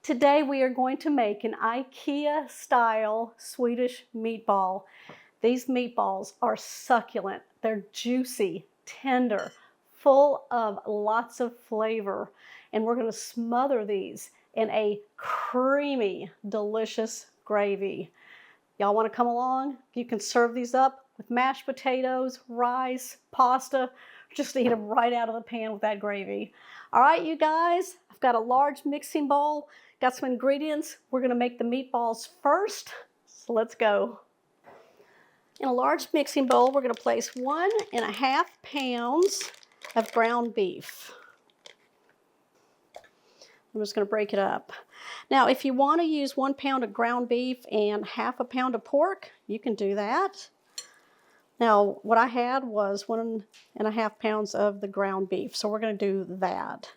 Today we are going to make an IKEA style Swedish meatball. These meatballs are succulent. They're juicy, tender, full of lots of flavor. And we're going to smother these in a creamy, delicious gravy. Y'all want to come along? You can serve these up with mashed potatoes, rice, pasta. Just eat them right out of the pan with that gravy. All right, you guys, I've got a large mixing bowl. Got some ingredients. We're going to make the meatballs first. So let's go. In a large mixing bowl, we're going to place 1.5 pounds of ground beef. I'm just going to break it up. Now, if you want to use 1 pound of ground beef and 1/2 pound of pork, you can do that. Now, what I had was 1.5 pounds of the ground beef, so we're going to do that.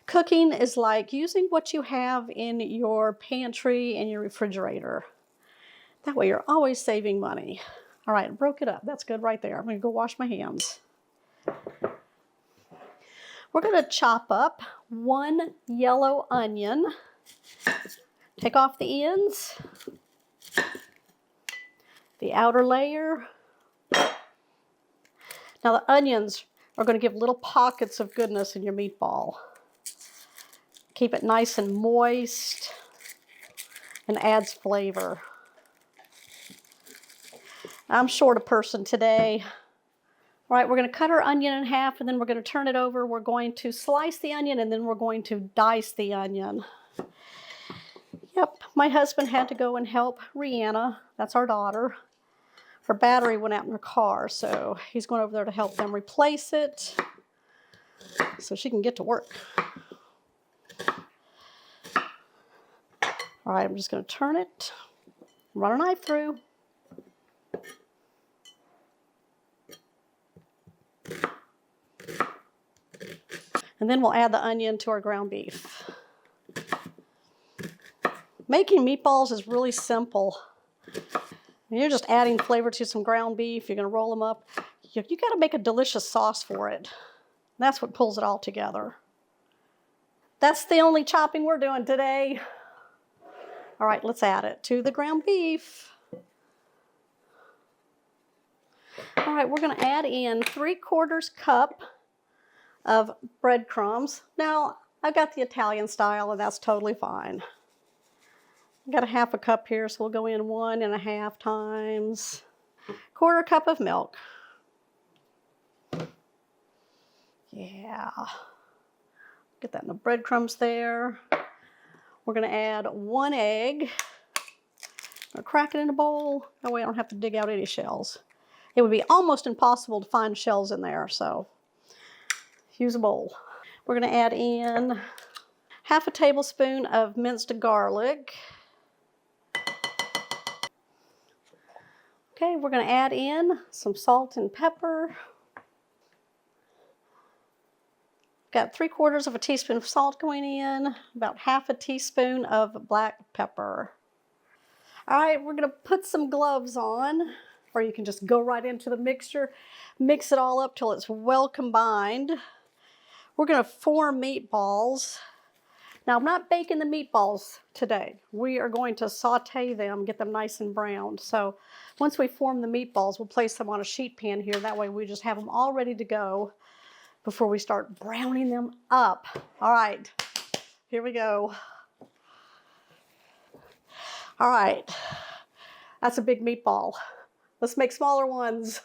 Cooking is like using what you have in your pantry and your refrigerator. That way you're always saving money. All right, I broke it up. That's good right there. I'm going to go wash my hands. We're going to chop up 1 yellow onion. Take off the ends, the outer layer. Now the onions are going to give little pockets of goodness in your meatball. Keep it nice and moist and adds flavor. I'm short a person today. All right, we're going to cut our onion in half and then we're going to turn it over. We're going to slice the onion and then we're going to dice the onion. Yep, my husband had to go and help Rihanna, that's our daughter. Her battery went out in her car, so he's going over there to help them replace it so she can get to work. All right, I'm just going to turn it, run a knife through. And then we'll add the onion to our ground beef. Making meatballs is really simple. You're just adding flavor to some ground beef. You're going to roll them up. You got to make a delicious sauce for it. That's what pulls it all together. That's the only chopping we're doing today. All right, let's add it to the ground beef. All right, we're going to add in 3/4 cup of breadcrumbs. Now, I've got the Italian style, and that's totally fine. I've got a 1/2 cup here, so we'll go in 1.5 times. 1/4 cup of milk. Yeah. Get that in the breadcrumbs there. We're going to add 1 egg. I'm going to crack it in a bowl. That way I don't have to dig out any shells. It would be almost impossible to find shells in there, so use a bowl. We're going to add in 1/2 tablespoon of minced garlic. Okay, we're going to add in some salt and pepper. Got 3/4 teaspoon of salt going in, about 1/2 teaspoon of black pepper. All right, we're going to put some gloves on, or you can just go right into the mixture. Mix it all up till it's well combined. We're going to form meatballs. Now, I'm not baking the meatballs today. We are going to saute them, get them nice and browned. So once we form the meatballs, we'll place them on a sheet pan here. That way we just have them all ready to go before we start browning them up. All right, here we go. All right, that's a big meatball. Let's make smaller ones.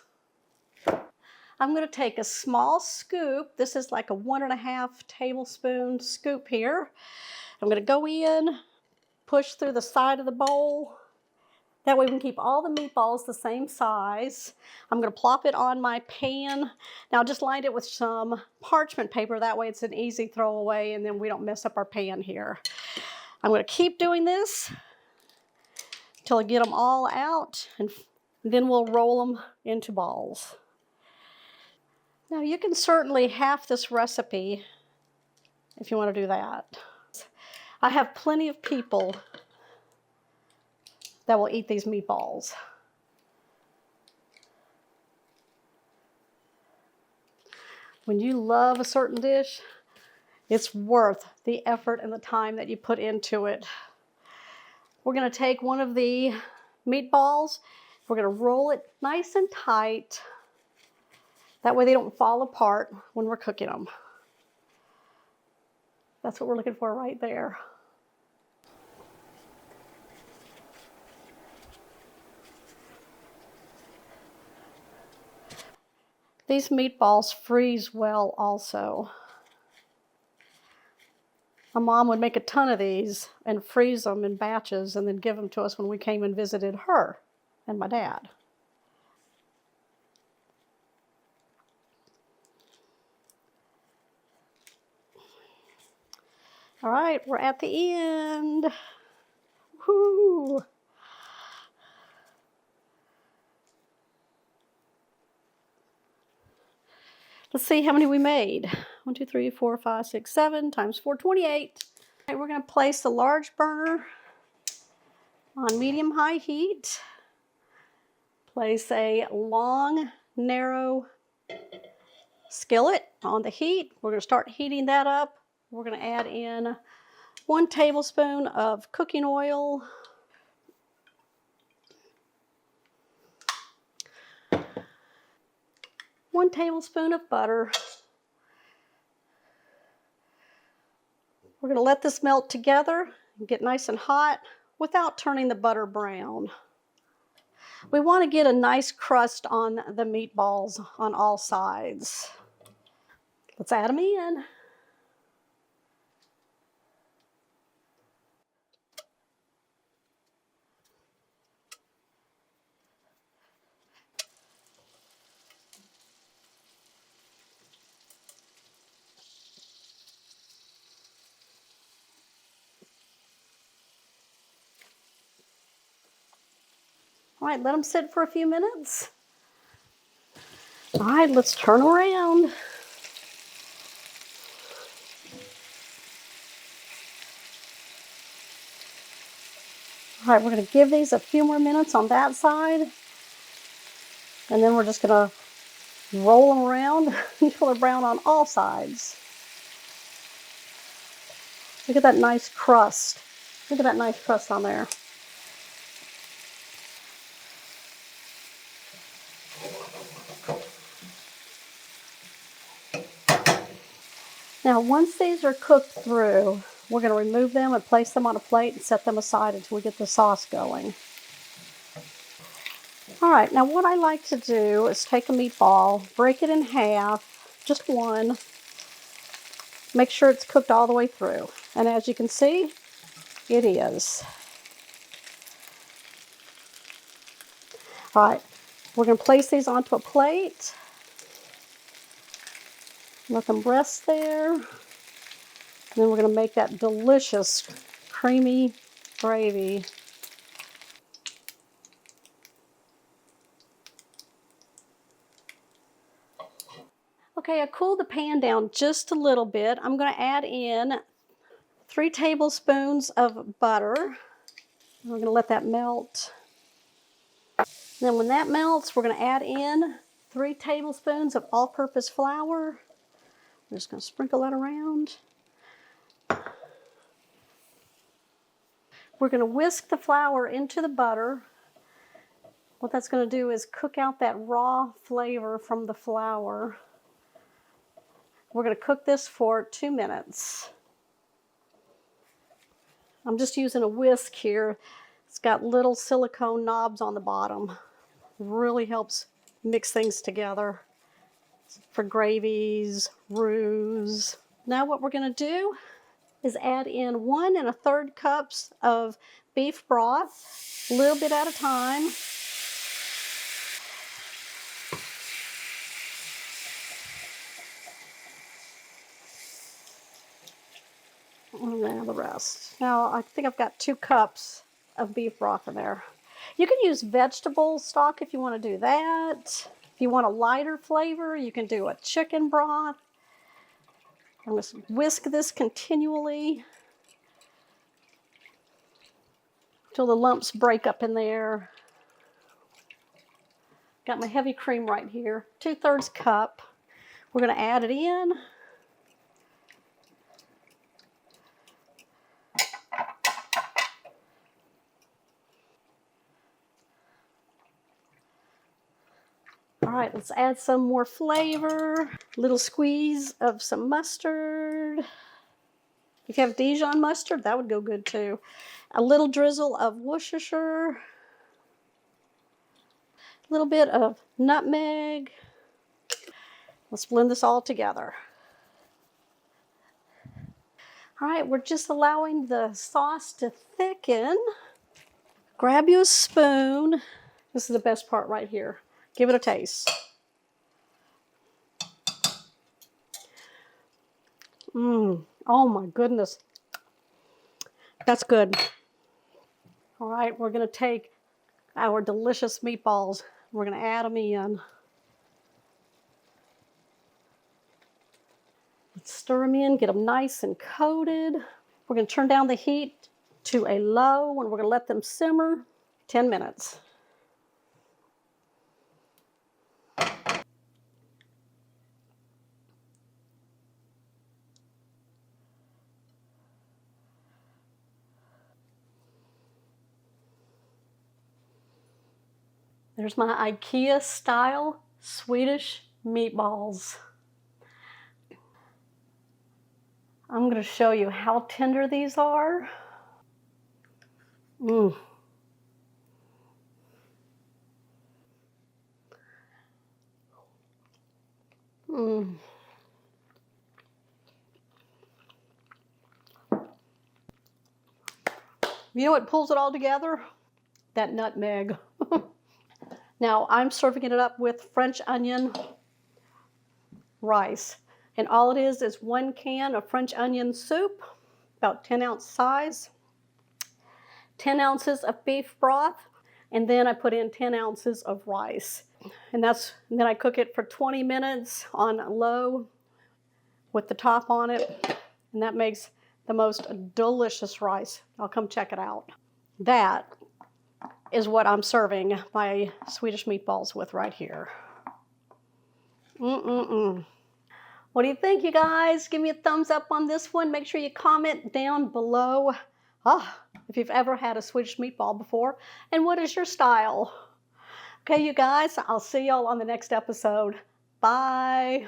I'm going to take a small scoop. This is like a 1.5 tablespoon scoop here. I'm going to go in, push through the side of the bowl. That way we can keep all the meatballs the same size. I'm going to plop it on my pan. Now just line it with some parchment paper. That way it's an easy throwaway and then we don't mess up our pan here. I'm going to keep doing this until I get them all out and then we'll roll them into balls. Now you can certainly half this recipe if you want to do that. I have plenty of people that will eat these meatballs. When you love a certain dish, It's worth the effort and the time that you put into it. We're going to take one of the meatballs. We're going to roll it nice and tight. That way they don't fall apart when we're cooking them. That's what we're looking for right there. These meatballs freeze well also. My mom would make a ton of these and freeze them in batches and then give them to us when we came and visited her and my dad. All right, we're at the end. Woo! Let's see how many we made. 1, 2, 3, 4, 5, 6, 7 times 4, 28. All right, we're going to place the large burner on medium-high heat. Place a long, narrow skillet on the heat. We're going to start heating that up. We're going to add in 1 tablespoon of cooking oil. 1 tablespoon of butter. We're going to let this melt together and get nice and hot without turning the butter brown. We want to get a nice crust on the meatballs on all sides. Let's add them in. All right, let them sit for a few minutes. All right, let's turn around. All right, we're going to give these a few more minutes on that side. And then we're just going to roll them around until they're brown on all sides. Look at that nice crust. Look at that nice crust on there. Now, once these are cooked through, we're going to remove them and place them on a plate and set them aside until we get the sauce going. All right, now what I like to do is take a meatball, break it in half, just one, make sure it's cooked all the way through. And as you can see, it is. All right, we're going to place these onto a plate. Let them rest there. And then we're going to make that delicious, creamy gravy. Okay, I cooled the pan down just a little bit. I'm going to add in 3 tablespoons of butter. We're going to let that melt. Then when that melts, we're going to add in 3 tablespoons of all-purpose flour. I'm just going to sprinkle that around. We're going to whisk the flour into the butter. What that's going to do is cook out that raw flavor from the flour. We're going to cook this for 2 minutes. I'm just using a whisk here. It's got little silicone knobs on the bottom. Really helps mix things together for gravies, roux. Now what we're going to do is add in 1 1/3 cups of beef broth, a little bit at a time. And then the rest. Now I think I've got 2 cups of beef broth in there. You can use vegetable stock if you want to do that. If you want a lighter flavor, you can do a chicken broth. I'm going to whisk this continually until the lumps break up in there. Got my heavy cream right here, 2/3 cup. We're going to add it in. All right, let's add some more flavor. Little squeeze of some mustard. If you have Dijon mustard, that would go good too. A little drizzle of Worcestershire. A little bit of nutmeg. Let's blend this all together. All right, we're just allowing the sauce to thicken. Grab you a spoon. This is the best part right here. Give it a taste. Oh my goodness. That's good. All right, we're gonna take our delicious meatballs. We're gonna add them in. Let's stir them in, get them nice and coated. We're gonna turn down the heat to a low and we're gonna let them simmer 10 minutes. There's my IKEA style Swedish meatballs. I'm going to show you how tender these are. You know what pulls it all together? That nutmeg. Now I'm serving it up with French onion rice. And all it is 1 can of French onion soup, about 10-ounce size, 10 ounces of beef broth, and then I put in 10 ounces of rice. And then I cook it for 20 minutes on low with the top on it. And that makes the most delicious rice. I'll come check it out. That is what I'm serving my Swedish meatballs with right here. What do you think, you guys? Give me a thumbs up on this one. Make sure you comment down below if you've ever had a Swedish meatball before, and what is your style? Okay, you guys, I'll see y'all on the next episode. Bye.